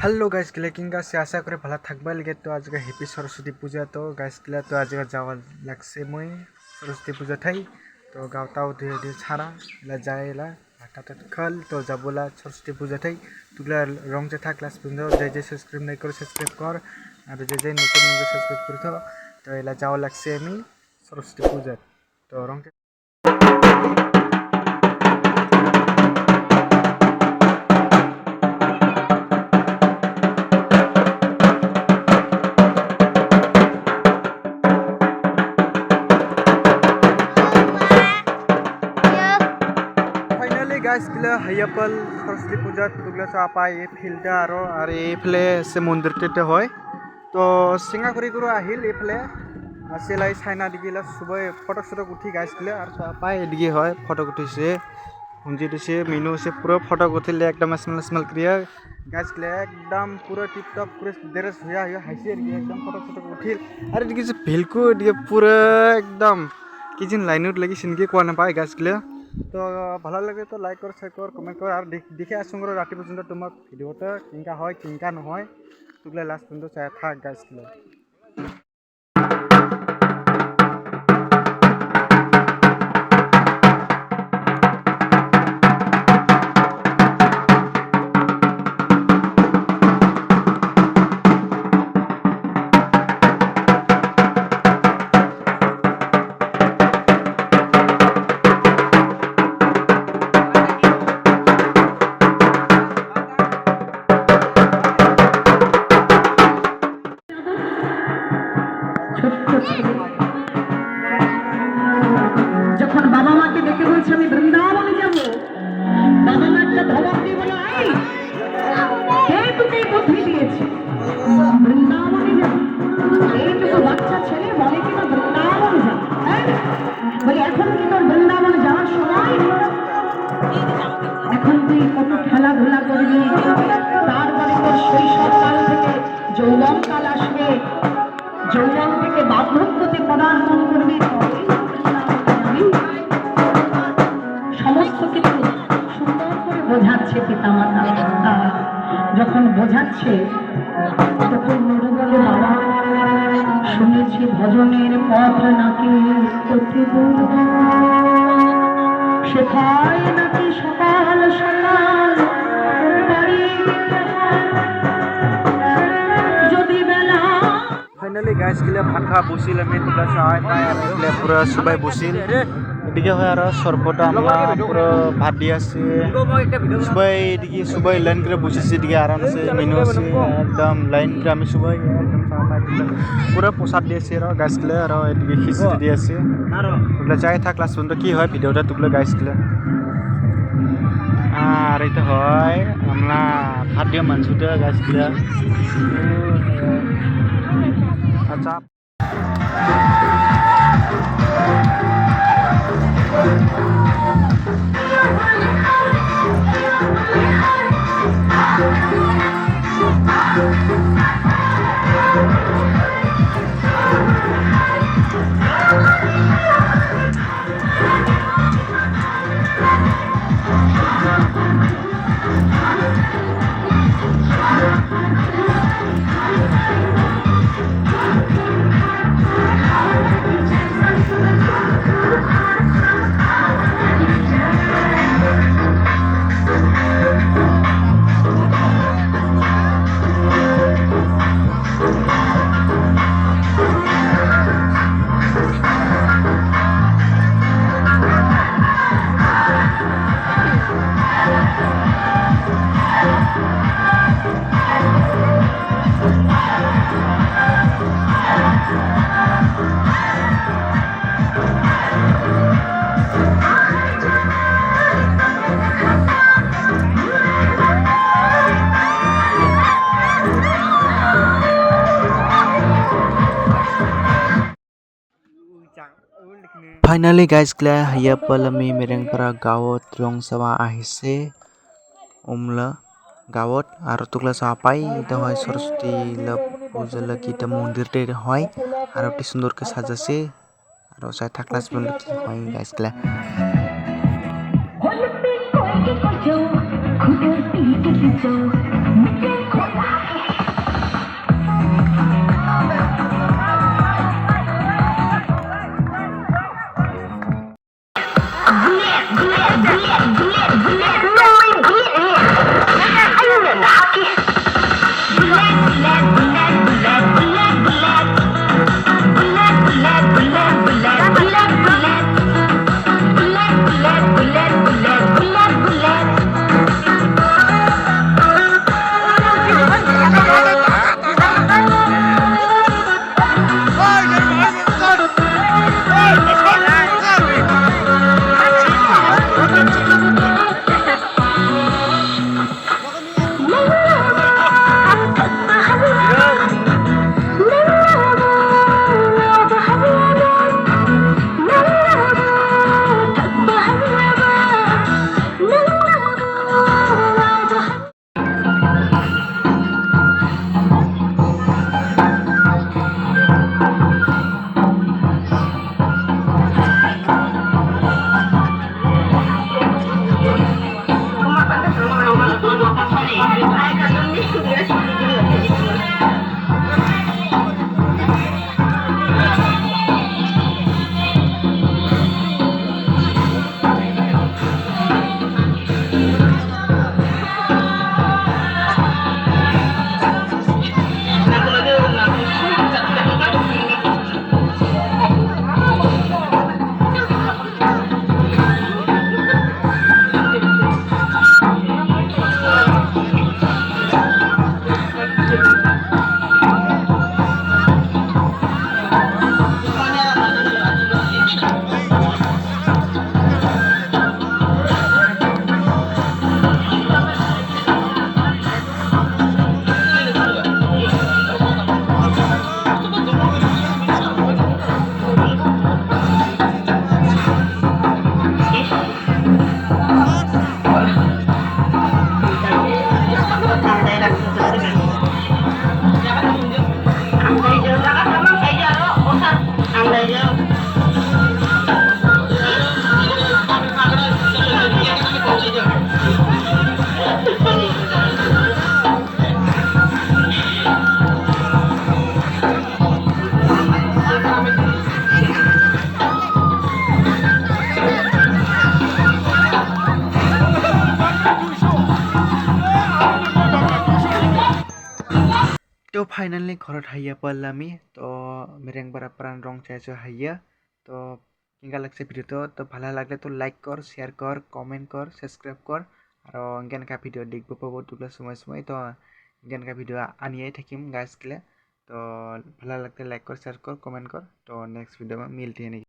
Hello guys গিলা কিংকা সে আশা করে ভালো থাকবা লাগে তো আজকে হ্যাপি সরস্বতী পূজা তো গাইস গিলা তো আজকে যাওয়া লাগছে মই সরস্বতী পূজা ঠাই তো গাওতাও ধীরে ধীরে ছাড়া এলা যায় এলা হাটাটা খাল তো যাবলা সরস্বতী পূজা ঠাই তুগলা রংতে থাক ক্লাস পর্যন্ত যে যে সাবস্ক্রাইব নাই করে সাবস্ক্রাইব কর আর যে যে নতুন নতুন সাবস্ক্রাইব করে তো এলা যাওয়া লাগছে আমি সরস্বতী পূজা তো রংতে गाइस गला हायापल सरस्वती पूजा तुगला चापा ये फील्ड और एफले से मंदिर टेटे হয় তো সিঙ্গাপুরি গুরু আহিল এফলে সেলাই চাইনা দিগিলা সবাই ফটো শটো উঠি গাইস গলা আর চাপা এদিকে হয় ফটো উঠিছে হুঞ্জি দিছে মিনু সে পুরো ফটো উঠিলে একদম স্মেল স্মেল ক্রিয়া গাইস গলা একদম পুরো টিপ টপ পুরো ড্রেস হইয়া হাইছে একদম ফটো শটো উঠিল আর এদিকে যে ভেলকো এদিকে পুরো একদম কিজিন লাইনত লাগি সিনকে কোয়া না পায় গাইস গলা তো ভালো লাগে তো লাইক কর শেয়ার কর কমেন্ট কর আর দেখে আসুন রাতে পর্যন্ত তোমার ভিডিওটা কিংকা হয় কিংকা নহয় তুগলা লাস্ট পর্যন্ত চাই থাক গাইস গুলো যখন বাবা মাকে দেখে বলছে আমি বৃন্দাবনে যাব, বাবা মা একটা ধমক দিয়ে বলে আই কে তোকে বুদ্ধি দিয়েছে বৃন্দাবনে যাব? এইটুকু বাচ্চা ছেলে বলে কিনা বৃন্দাবনে যাব? বলে এখন কি তোর বৃন্দাবনে যাওয়ার সময়? এখন তুই কত খেলাধুলা করবি, তারপরে তোর শৈশবকাল থেকে যৌবনকাল আসবে, যৌবন থেকে বার্ধক্যতে পদার্পণ করবি, সমস্ত কিছু সুন্দর করে বোঝাচ্ছে পিতামাতা। যখন বোঝাচ্ছে তখন নুরু বলে বাবা শুনেছি ভজনের পথ নাকি অতি দূর, সেখায় নাকি সকাল সকাল যদি বেলা। ফাইনালি গাইস গিলা ভাত খাওয়া বসিল আমি তোমরা সবাই তাই আর পুরো সবাই বসিল এদিকে হয় আর সর্বটা আমরা পুরো ভাত দিয়ে আছে সবাই এদিকে সবাই লাইন করে বসেছে এদিকে আরামসে মেনু আছে একদম লাইন করে আমি সবাই একদম পুরো প্রসাদ দিয়েছে আর গাছ গিলা আর এদিকে খিচুড়ি দিয়ে আছে ওগুলো যাই থাক লাস্ট পর্যন্ত কি হয় ভিডিওটা তুগুলো গাছ গিলা আর এটা হয় আমরা ভাত দিয়ে মাংসটা গাছ গিলা আচ্ছা Finally guys gila hayapal ami merengkara gawat rong sawa ahise umla gawat আর তুগলা সাপাই এটা হয় সরস্বতী পূজা লাগি এটা মন্দির তে হয় আর অতি সুন্দর কে সাজাছে আর সাই থাকলাস বল কি হয় গাইস গলা খুদের পিকে দিছো মুখে খোলা তো ফাইনালি ঘৰত হাইয়া পারলাম আমি তো মেরেং বারা প্রাণ রং চাইছো হাইয়া তো কেঙ্কা লাগছে ভিডিওটো তো ভালো লাগলে তো লাইক কর শেয়ার কর কমেন্ট কর সাবস্ক্রাইব কর আর ইনকেনকা ভিডিও দেখব পাবো তোগুলা সময় সময় তো ইনকেনকা ভিডিও আনিয়ে থাকিম গাইজ গিলা তো ভালো লাগলে লাইক কর শেয়ার কর কমেন্ট কর তো নেক্সট ভিডিও में मिलते हैं